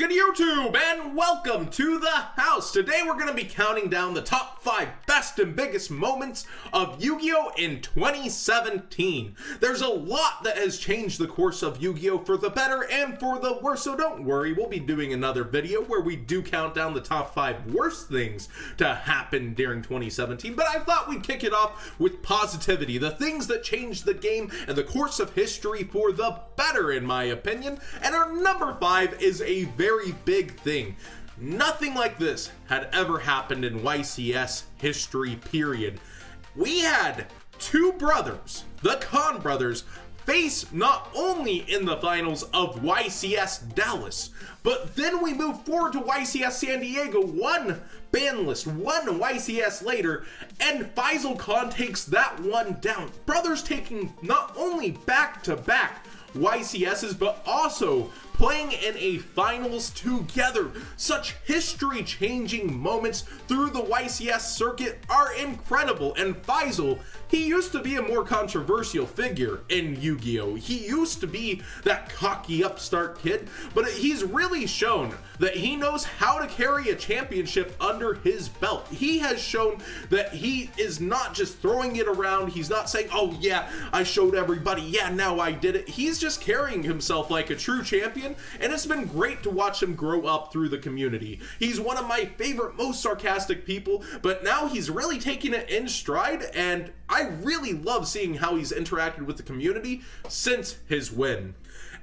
good YouTube, and welcome to the house. Today we're going to be counting down the top 5 best and biggest moments of Yu-Gi-Oh! In 2017. There's a lot that has changed the course of Yu-Gi-Oh! For the better and for the worse, so don't worry, we'll be doing another video where we do count down the top 5 worst things to happen during 2017, but I thought we'd kick it off with positivity, the things that changed the game and the course of history for the better, in my opinion. And our number 5 is a very big thing. Nothing like this had ever happened in YCS history, period. We had two brothers, the Khan brothers, face not only in the finals of YCS Dallas, but then we move forward to YCS San Diego, one banlist, one YCS later, and Faisal Khan takes that one down. Brothers taking not only back-to-back YCSs, but also playing in a finals together. Such history-changing moments through the YCS circuit are incredible, and Faisal, he used to be a more controversial figure in Yu-Gi-Oh! He used to be that cocky upstart kid, but he's really shown that he knows how to carry a championship under his belt. He has shown that he is not just throwing it around, he's not saying, oh yeah, I showed everybody, yeah, now I did it. He's just carrying himself like a true champion, and it's been great to watch him grow up through the community. He's one of my favorite, most sarcastic people, but now he's really taking it in stride, and I really love seeing how he's interacted with the community since his win.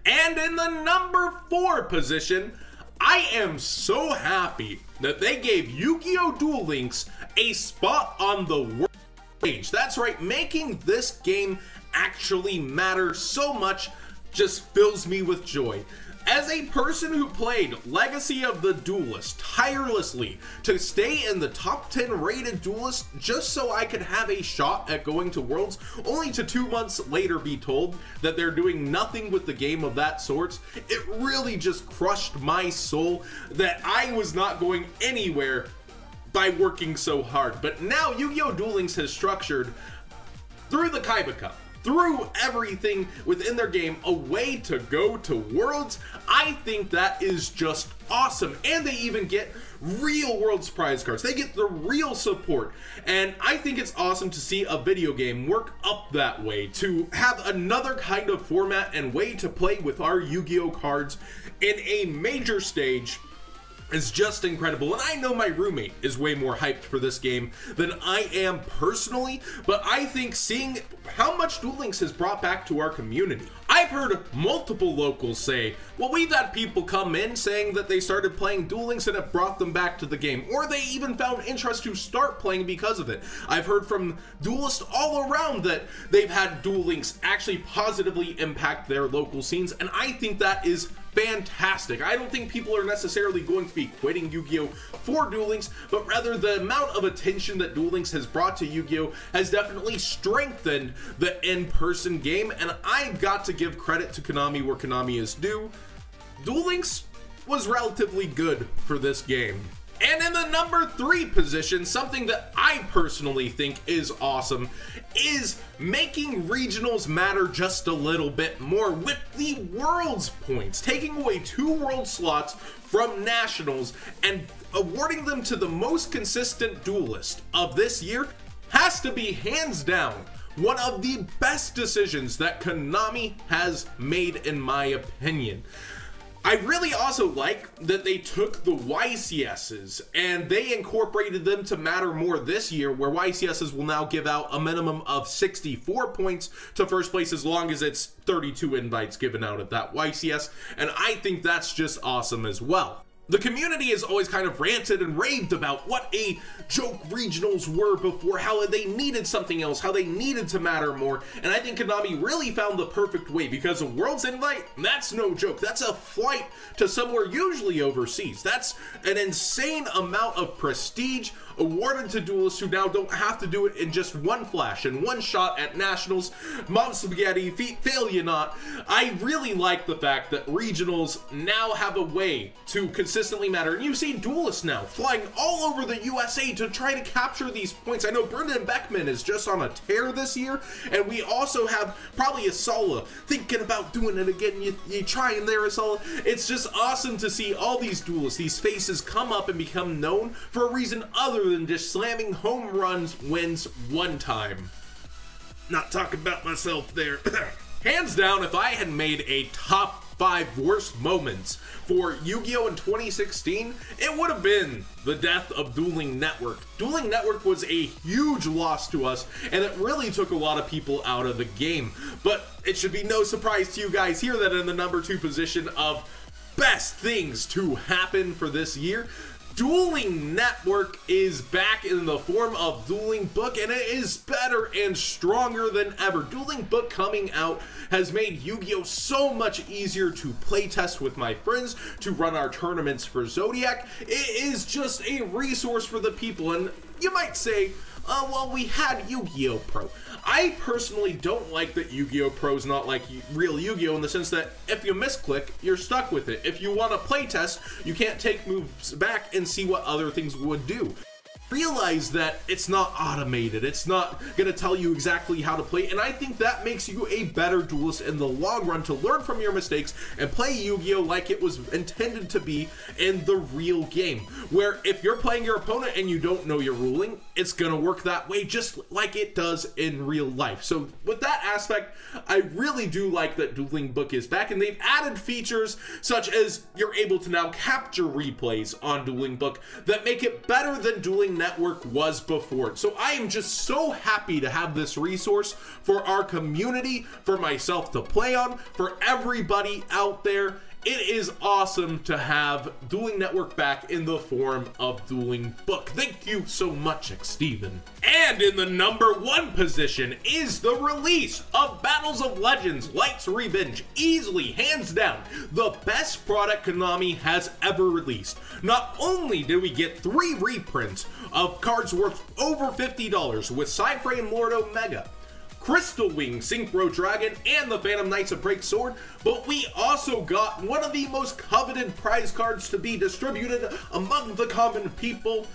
And in the number 4 position, I am so happy that they gave Yu-Gi-Oh! Duel Links a spot on the world stage. That's right, making this game actually matter so much just fills me with joy. As a person who played Legacy of the Duelist tirelessly to stay in the top 10 rated duelist just so I could have a shot at going to Worlds, only to 2 months later be told that they're doing nothing with the game of that sort, it really just crushed my soul that I was not going anywhere by working so hard. But now Yu-Gi-Oh! Duel Links has structured through the Kaiba Cup, through everything within their game, a way to go to Worlds. I think that is just awesome. And they even get real Worlds prize cards. They get the real support. And I think it's awesome to see a video game work up that way, to have another kind of format and way to play with our Yu-Gi-Oh! Cards in a major stage is just incredible. And I know my roommate is way more hyped for this game than I am personally, but I think seeing how much Duel Links has brought back to our community. I've heard multiple locals say, well, we've had people come in saying that they started playing Duel Links and it brought them back to the game, or they even found interest to start playing because of it. I've heard from duelists all around that they've had Duel Links actually positively impact their local scenes, and I think that is fantastic. I don't think people are necessarily going to be quitting Yu-Gi-Oh! For Duel Links, but rather the amount of attention that Duel Links has brought to Yu-Gi-Oh! Has definitely strengthened the in-person game, and I've got to give credit to Konami where Konami is due. Duel Links was relatively good for this game. And in the number 3 position, something that I personally think is awesome is making regionals matter just a little bit more with the Worlds points, taking away 2 World slots from Nationals and awarding them to the most consistent duelist of this year has to be hands down one of the best decisions that Konami has made, in my opinion. I really also like that they took the YCSs and they incorporated them to matter more this year, where YCSs will now give out a minimum of 64 points to first place as long as it's 32 invites given out at that YCS, and I think that's just awesome as well. The community has always kind of ranted and raved about what a joke regionals were before, how they needed something else, how they needed to matter more, and I think Konami really found the perfect way, because a Worlds invite, that's no joke. That's a flight to somewhere usually overseas. That's an insane amount of prestige awarded to duelists who now don't have to do it in just one flash and one shot at nationals. Mom Spaghetti, fail you not. I really like the fact that regionals now have a way to consistently matter. And you've seen duelists now flying all over the USA to try to capture these points. I know Brendan Beckman is just on a tear this year, and we also have probably Asala thinking about doing it again. You try in there, Asala. It's just awesome to see all these duelists, these faces come up and become known for a reason other than just slamming home runs wins one time. Not talking about myself there. Hands down, if I had made a top 5 worst moments for Yu-Gi-Oh! In 2016, it would have been the death of Dueling Network. Dueling Network was a huge loss to us, and it really took a lot of people out of the game. But it should be no surprise to you guys here that in the number 2 position of best things to happen for this year, Dueling Network is back in the form of Dueling Book, and it is better and stronger than ever. Dueling Book coming out has made Yu-Gi-Oh! So much easier to playtest with my friends, to run our tournaments for Zodiac. It is just a resource for the people, and you might say, well, we had Yu-Gi-Oh! Pro. I personally don't like that Yu-Gi-Oh! Pro is not like real Yu-Gi-Oh! In the sense that if you misclick, you're stuck with it. If you want to playtest, you can't take moves back and see what other things would do. Realize that it's not automated, it's not gonna tell you exactly how to play, and I think that makes you a better duelist in the long run, to learn from your mistakes and play Yu-Gi-Oh! Like it was intended to be in the real game, where if you're playing your opponent and you don't know your ruling, it's gonna work that way just like it does in real life. So with that aspect, I really do like that Dueling Book is back, and they've added features such as you're able to now capture replays on Dueling Book that make it better than Dueling Network was before. So I am just so happy to have this resource for our community, for myself to play on, for everybody out there. It is awesome to have Dueling Network back in the form of Dueling Book. Thank you so much, Steven. And in the number 1 position is the release of Battles of Legends Light's Revenge. Easily, hands down, the best product Konami has ever released. Not only did we get 3 reprints of cards worth over $50 with Cyframe Lord Omega, Crystal Wing Synchro Dragon, and the Phantom Knights of Break Sword, but we also got one of the most coveted prize cards to be distributed among the common people,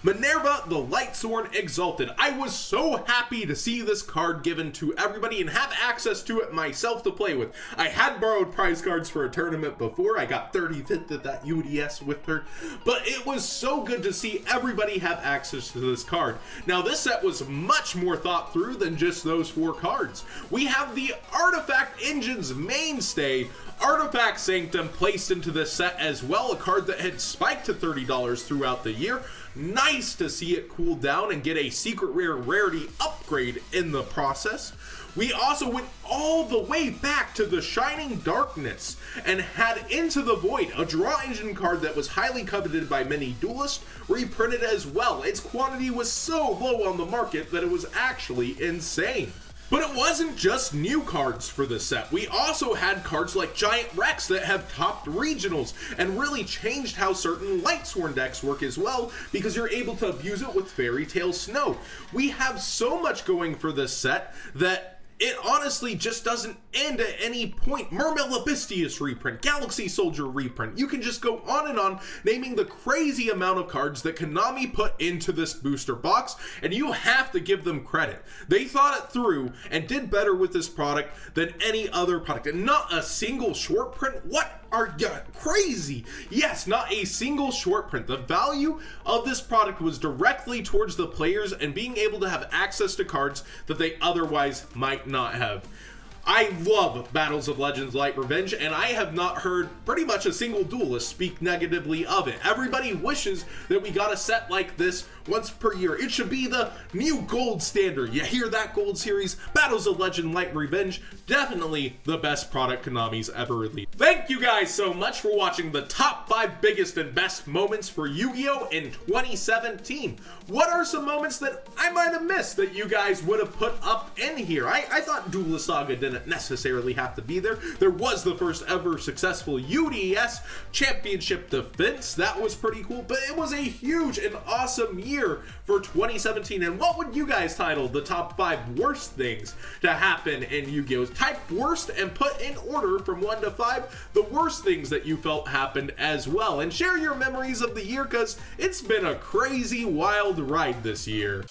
Minerva the Lightsworn Exalted. I was so happy to see this card given to everybody and have access to it myself to play with. I had borrowed prize cards for a tournament before. I got 35th at that UDS with her, but it was so good to see everybody have access to this card. Now this set was much more thought through than just those 4 cards. We have the Artifact Engine's mainstay, Artifact Sanctum, placed into this set as well, a card that had spiked to $30 throughout the year. Nice to see it cool down and get a secret rare rarity upgrade in the process. We also went all the way back to the Shining Darkness and had Into the Void, a draw engine card that was highly coveted by many duelists, reprinted as well. Its quantity was so low on the market that it was actually insane. But it wasn't just new cards for this set. We also had cards like Giant Rex that have topped regionals and really changed how certain Lightsworn decks work as well, because you're able to abuse it with Fairy Tail Snow. We have so much going for this set that it honestly just doesn't end at any point. Mermail Abystius reprint, Galaxy Soldier reprint. You can just go on, naming the crazy amount of cards that Konami put into this booster box, and you have to give them credit. They thought it through and did better with this product than any other product. And not a single short print? What? Are you crazy? Yes, not a single short print. The value of this product was directly towards the players and being able to have access to cards that they otherwise might not have. I love Battles of Legends Light Revenge, and I have not heard pretty much a single duelist speak negatively of it. Everybody wishes that we got a set like this once per year. It should be the new gold standard. You hear that, Gold Series? Battles of Legend Light Revenge, definitely the best product Konami's ever released. Thank you guys so much for watching the top 5 biggest and best moments for Yu-Gi-Oh! In 2017. What are some moments that I might have missed that you guys would have put up in here? I thought Duelist Saga did didn't necessarily have to be there. There was the first ever successful UDS championship defense. That was pretty cool, but it was a huge and awesome year for 2017. And what would you guys title the top 5 worst things to happen in Yu-Gi-Oh? Type worst and put in order from 1 to 5 the worst things that you felt happened as well, and share your memories of the year, because it's been a crazy wild ride this year.